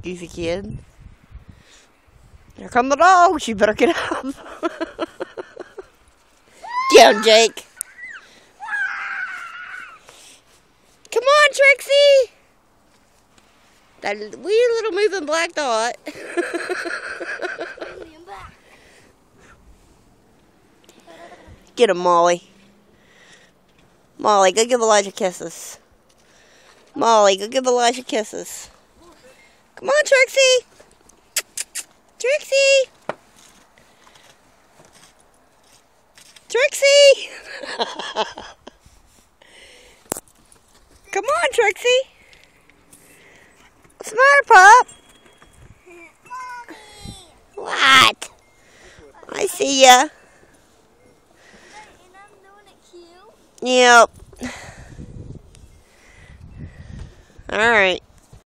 Goofy kid. Here come the dogs. You better get up. Get him, Jake. Come on, Trixie. That wee little moving black dot. Get him, Molly. Molly, go give Elijah kisses. Molly, go give Elijah kisses. Come on, Trixie. Trixie. Trixie. Come on, Trixie. What's the matter, Pop? Mommy. What? I see ya. And I'm doing it cute. Yep. All right.